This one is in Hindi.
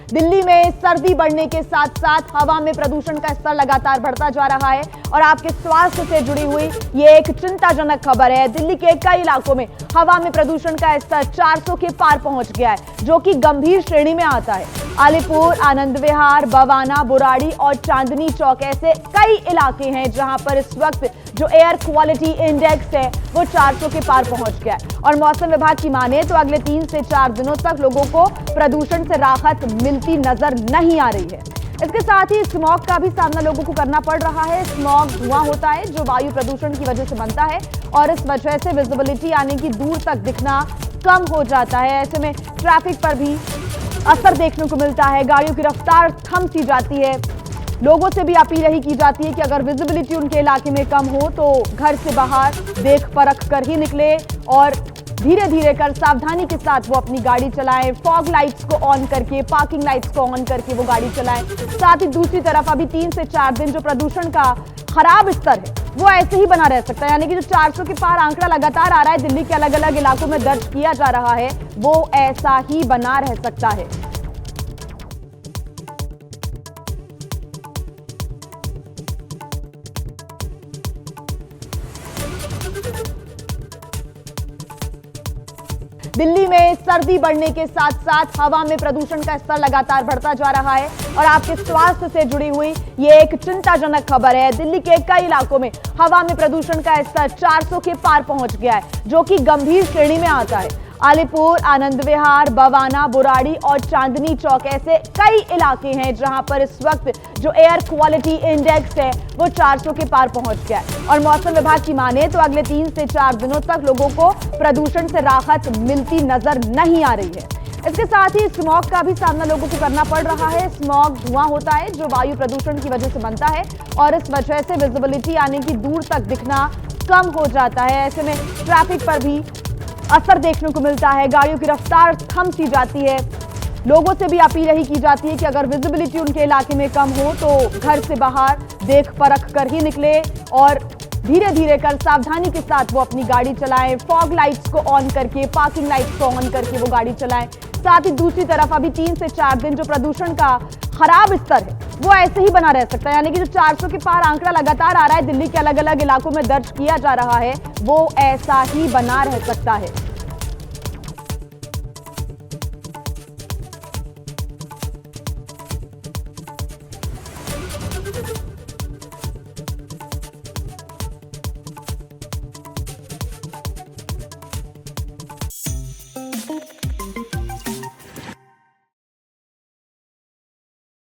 दिल्ली में सर्दी बढ़ने के साथ साथ हवा में प्रदूषण का स्तर लगातार बढ़ता जा रहा है और आपके स्वास्थ्य से जुड़ी हुई ये एक चिंताजनक खबर है। दिल्ली के कई इलाकों में हवा में प्रदूषण का स्तर 400 के पार पहुंच गया है, जो कि गंभीर श्रेणी में आता है। अलीपुर, आनंद विहार, बवाना, बुराड़ी और चांदनी चौक ऐसे कई इलाके हैं जहां पर इस वक्त जो एयर क्वालिटी इंडेक्स है वो 400 के पार पहुंच गया है। और मौसम विभाग की माने तो अगले 3 से 4 दिनों तक लोगों को प्रदूषण से राहत मिलती नजर नहीं आ रही है। इसके साथ ही स्मॉग का भी सामना लोगों को करना पड़ रहा है। स्मॉग धुआं होता है जो वायु प्रदूषण की वजह से बनता है और इस वजह से विजिबिलिटी यानी कि दूर तक दिखना कम हो जाता है। ऐसे में ट्रैफिक पर भी असर देखने को मिलता है, गाड़ियों की रफ्तार थम सी जाती है। लोगों से भी अपील यही की जाती है कि अगर विजिबिलिटी उनके इलाके में कम हो तो घर से बाहर देख परख कर ही निकले और धीरे धीरे कर सावधानी के साथ वो अपनी गाड़ी चलाएं। फॉग लाइट्स को ऑन करके, पार्किंग लाइट्स को ऑन करके वो गाड़ी चलाएं। साथ ही दूसरी तरफ अभी 3 से 4 दिन जो प्रदूषण का खराब स्तर है वो ऐसे ही बना रह सकता है, यानी कि जो 400 के पार आंकड़ा लगातार आ रहा है, दिल्ली के अलग अलग इलाकों में दर्ज किया जा रहा है, वो ऐसा ही बना रह सकता है। दिल्ली में सर्दी बढ़ने के साथ साथ हवा में प्रदूषण का स्तर लगातार बढ़ता जा रहा है और आपके स्वास्थ्य से जुड़ी हुई ये एक चिंताजनक खबर है। दिल्ली के कई इलाकों में हवा में प्रदूषण का स्तर 400 के पार पहुंच गया है, जो कि गंभीर श्रेणी में आता है। अलीपुर, आनंद विहार, बवाना, बुराड़ी और चांदनी चौक ऐसे कई इलाके हैं जहां पर इस वक्त जो एयर क्वालिटी इंडेक्स है वो 400 के पार पहुंच गया है। और मौसम विभाग की माने तो अगले 3 से 4 दिनों तक लोगों को प्रदूषण से राहत मिलती नजर नहीं आ रही है। इसके साथ ही स्मॉग का भी सामना लोगों को करना पड़ रहा है। स्मॉग धुआं होता है जो वायु प्रदूषण की वजह से बनता है और इस वजह से विजिबिलिटी यानी कि दूर तक दिखना कम हो जाता है। ऐसे में ट्रैफिक पर भी असर देखने को मिलता है, गाड़ियों की रफ्तार थम सी जाती है। लोगों से भी अपील यही की जाती है कि अगर विजिबिलिटी उनके इलाके में कम हो तो घर से बाहर देख परख कर ही निकले और धीरे धीरे कर सावधानी के साथ वो अपनी गाड़ी चलाएं। फॉग लाइट्स को ऑन करके, पार्किंग लाइट्स को ऑन करके वो गाड़ी चलाएं। साथ ही दूसरी तरफ अभी 3 से 4 दिन जो प्रदूषण का खराब स्तर है वो ऐसे ही बना रह सकता है, यानी कि जो 400 के पार आंकड़ा लगातार आ रहा है, दिल्ली के अलग अलग इलाकों में दर्ज किया जा रहा है, वो ऐसा ही बना रह सकता है।